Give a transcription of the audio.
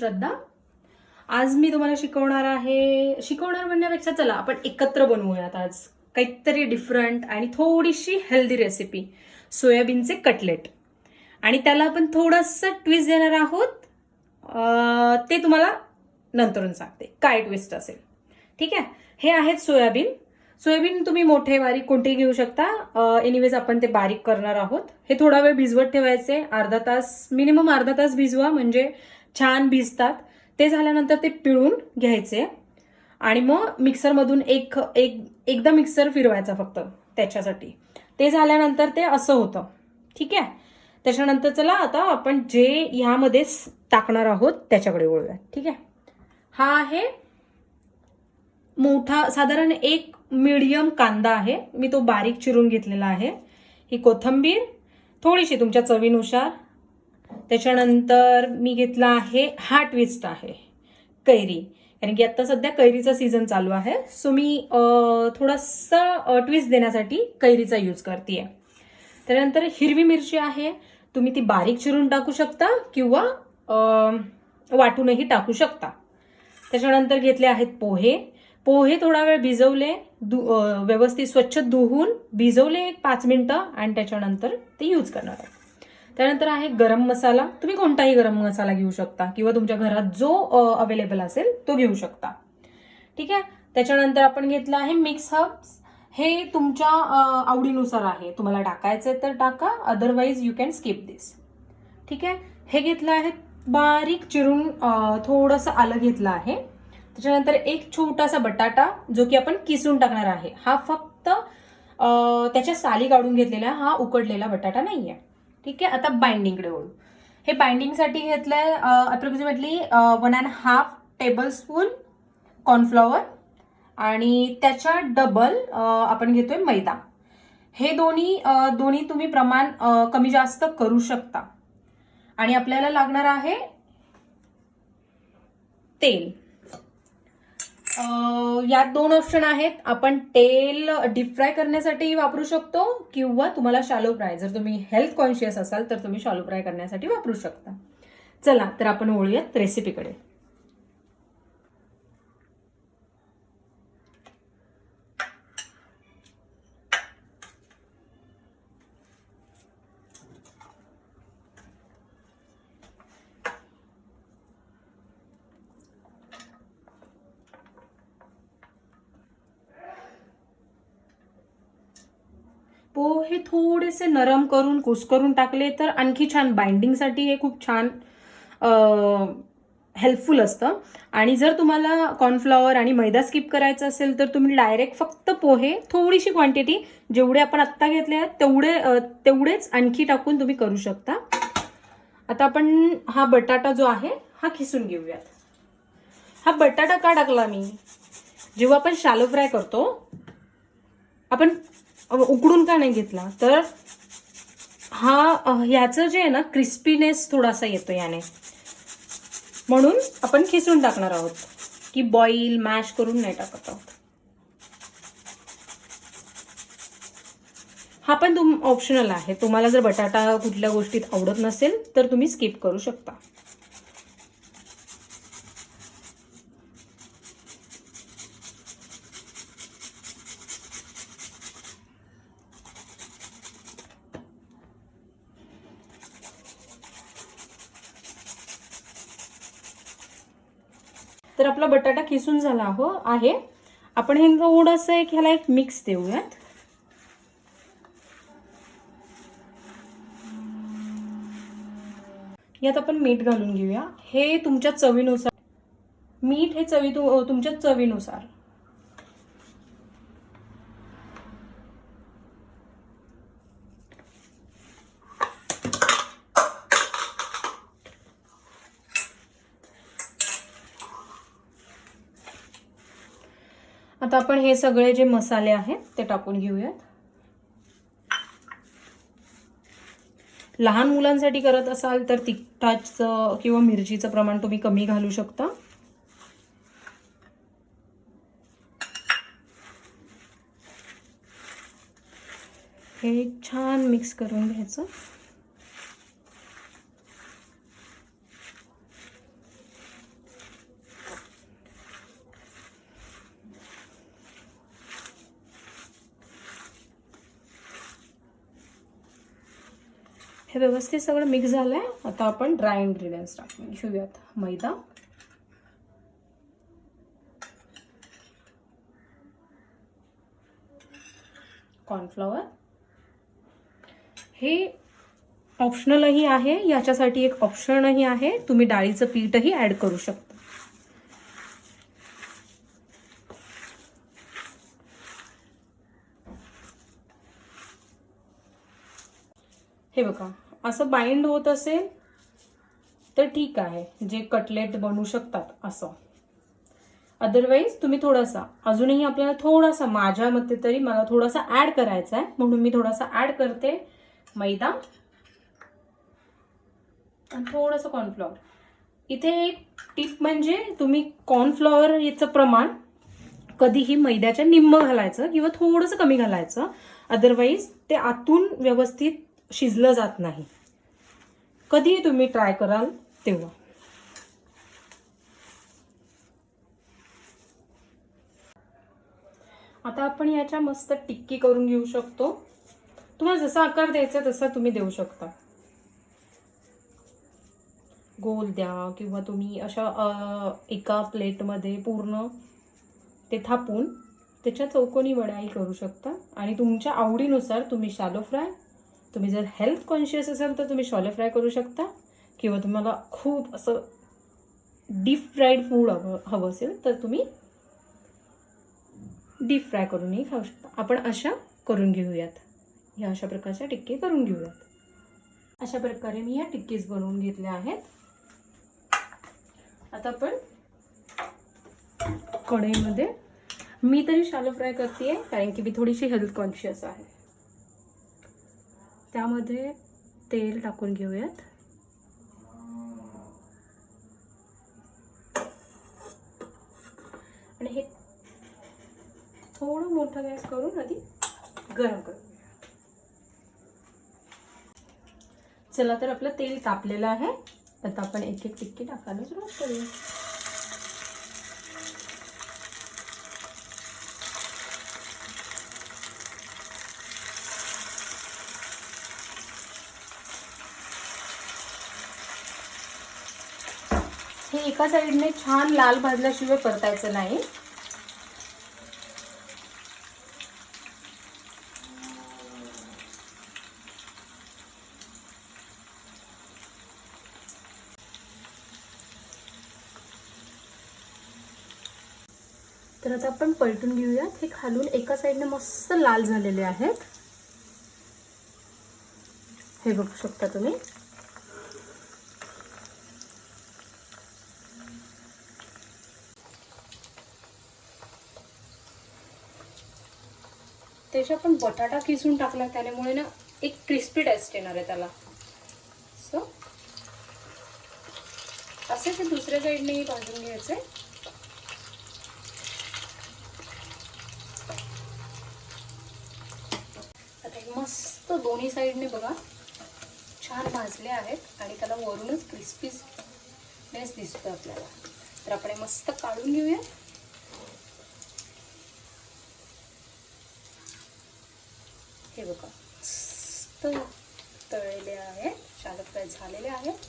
श्रद्धा. आज मी तुम्हाला शिकवणार म्हणण्यापेक्षा चला आपण एकत्र बनवूयात आज काहीतरी डिफरंट आणि थोडीशी हेल्दी रेसिपी, सोयाबीनचे कटलेट. आणि त्याला आपण थोडंसं ट्विस्ट देणार आहोत. ते तुम्हाला नंतरून सांगते काय ट्विस्ट असेल. ठीक आहे. हे आहेत सोयाबीन तुम्ही मोठे बारीक कोणतेही घेऊ शकता. एनिवेज आपण ते बारीक करणार आहोत. हे थोडा वेळ भिजवत ठेवायचे, मिनिमम अर्धा तास भिजवा म्हणजे छान भिजतात. ते झाल्यानंतर ते पिळून घ्यायचे आणि मग मिक्सरमधून एकदा मिक्सर फिरवायचा फक्त त्याच्यासाठी. ते झाल्यानंतर ते असं होतं. ठीक आहे. त्याच्यानंतर चला आता आपण जे ह्यामध्ये टाकणार आहोत त्याच्याकडे वळूया. ठीक आहे. हा आहे मोठा, साधारण एक मीडियम कांदा आहे, मी तो बारीक चिरून घेतलेला आहे. ही कोथिंबीर थोडीशी तुमच्या चवीनुसार. त्याच्यानंतर मी घेतला आहे, हा ट्विस्ट आहे, कैरी. कारण की आता सध्या कैरीचा सीझन चालू आहे, सो मी थोडासा ट्विस्ट देण्यासाठी कैरीचा यूज करते. त्यानंतर हिरवी मिरची आहे, तुम्ही ती बारीक चिरून टाकू शकता किंवा वाटूनही टाकू शकता. त्याच्यानंतर घेतले आहेत पोहे थोडा वेळ भिजवले, व्यवस्थित स्वच्छ धुवून भिजवले 5 मिनिटं आणि त्याच्यानंतर ते यूज करणार आहे. त्यानंतर आहे गरम मसाला, तुम्ही कोणताही गरम मसाला घेऊ शकता किंवा तुमच्या घरात जो अवेलेबल असेल तो घेऊ शकता. ठीक आहे. त्याच्यानंतर आपण घेतलं आहे मिक्स हर्ब्स. हे तुमच्या आवडीनुसार आहे, तुम्हाला टाकायचं तर टाका, अदरवाईज यू कॅन स्किप दिस. ठीक आहे. हे घेतलं आहे बारीक चिरून, थोडंसं आलं घेतलं आहे. त्याच्यानंतर एक छोटासा बटाटा जो की आपण किसून टाकणार आहे. हा फक्त त्याच्या साली काढून घेतलेला, हा उकडलेला बटाटा नाहीये. ठीक आहे. आता बाइंडिंगकडे वळू. हे बाइंडिंगसाठी घेतलंय अप्रॉक्सिमेटली 1.5 टेबलस्पून कॉर्नफ्लॉवर आणि त्याच्या डबल आपण घेतोय मैदा. हे दोन्ही तुम्ही प्रमाण कमी जास्त करू शकता. आणि आपल्याला लागणार आहे तेल. यात 2 ऑप्शन आहेत. आपण तेल डीप फ्राय करण्यासाठी वापरू शकतो किंवा तुम्हाला शॅलो फ्राय, जर तुम्ही हेल्थ कॉन्शियस असाल तर तुम्ही शॅलो फ्राय करण्यासाठी वापरू शकता. चला तर आपण वळूयात रेसिपीकडे. पोहे थोडेसे नरम करून कुस्करून टाकले तर आणखी छान, बाइंडिंगसाठी हे खूप छान हेल्पफुल असतं. आणि जर तुम्हाला कॉर्नफ्लॉवर आणि मैदा स्किप करायचं असेल तर तुम्ही डायरेक्ट फक्त पोहे, थोडीशी क्वांटिटी, जेवढे आपण आत्ता घेतले आहेत तेवढेच आणखी टाकून तुम्ही करू शकता. आता आपण हा बटाटा जो आहे हा खिसून घेऊयात. हा बटाटा का टाकला मी, जेव्हा आपण शॅलो फ्राय करतो आपण उकडून का नाही घेतला, तर ह्याचं जे आहे ना क्रिस्पीनेस थोडासा येतो याने, म्हणून आपण खिसून टाकणार आहोत, की बॉईल मॅश करून नाही टाकत आहोत. हा पण ऑप्शनल आहे. तुम्हाला जर बटाटा कुठल्या गोष्टीत आवडत नसेल तर तुम्ही स्किप करू शकता. तर आपला बटाटा किसून झाला आहे. आपण हे थोडंसं ह्याला एक मिक्स देऊयात. यात आपण मीठ घालून घेऊया. हे तुमच्या चवीनुसार, मीठ हे तुमच्या चवीनुसार. आता आपण हे सगळे जे मसाले आहेत ते टाकून घेऊयात. लहान मुलांसाठी करत असाल तर तिखटाचं किंवा मिरचीचं प्रमाण तुम्ही कमी घालू शकता. हे छान मिक्स करून घ्यायचं. हे व्यवस्थित सगळं मिक्स झालं आहे. आता आपण ड्राय इन्ग्रेडियंट्स टाकून घेऊयात. मैदा, कॉर्नफ्लॉवर, हे ऑप्शनलही आहे, याच्यासाठी एक ऑप्शनही आहे, तुम्ही डाळीचं पीठही ॲड करू शकता. हे बघा, असं बाइंड होत असेल तर ठीक आहे, जे कटलेट बनवू शकतात असं. अदरवाईज तुम्ही थोडासा अजूनही आपल्याला थोडासा, माझ्या मते तरी मला थोडासा ॲड करायचा आहे, म्हणून मी थोडासा ॲड करते मैदा आणि थोडंसं कॉर्नफ्लॉवर. इथे एक टिप म्हणजे तुम्ही कॉर्नफ्लॉवर याचं प्रमाण कधीही मैद्याच्या निम्म घालायचं किंवा थोडंसं कमी घालायचं, अदरवाईज ते आतून व्यवस्थित शिजलं जात नाही. कधीही तुम्ही ट्राय कराल तेव्हा. आता आपण याच्या मस्त टिक्की करून घेऊ शकतो. तुम्हाला जसा आकार द्यायचा तसा तुम्ही देऊ शकता. गोल द्या किंवा तुम्ही अशा एका प्लेटमध्ये पूर्ण ते थापून त्याच्या चौकोनी वड्याही करू शकता. आणि तुमच्या आवडीनुसार तुम्ही शॅलो फ्राय, तुम्ही जर हेल्थ कॉन्शियस असाल तर तुम्ही शॅलो फ्राय करू शकता, किंवा तुम्हाला खूप असं डीप फ्राईड फूड हवं असेल तर तुम्ही डीप फ्राय करूनही खाऊ शकता. आपण अशा करून घेऊयात. ह्या अशा प्रकारच्या टिक्की करून घेऊयात. अशा प्रकारे मी या टिक्कीज बनवून घेतल्या आहेत. आता आपण कढईमध्ये, मी तरी शॅलो फ्राय करते कारण की मी थोडीशी हेल्थ कॉन्शियस आहे. त्यामध्ये तेल टाकून घेऊयात. आणि हे थोडं मोठा गॅस करून आधी गरम करूया. चला तर आपलं तेल तापलेलं आहे. आता आपण एक एक टिक्की टाकायला सुरुवात करूया. हे एका साईडने छान लाल भाजल्याशिवाय परतायचं नाही. तर आता आपण पलटून घेऊयात. हे खालून एका साईडने मस्त लाल झालेले आहेत. हे बघू शकता तुम्ही. त्याच्या आपण बटाटा किसून टाकला, त्यामुळे ना एक क्रिस्पी टेस्ट येणार आहे त्याला. सो असे ते दुसऱ्या साईडनेही भाजून घ्यायचे. आता हे मस्त दोन्ही साईडने बघा छान भाजले आहेत आणि त्याला वरूनच क्रिस्पीनेस दिसतो आपल्याला. तर आपण हे मस्त काढून घेऊया. हे बघा मस्त तळलेले आहेत, शॅलो फ्राय झालेले आहेत.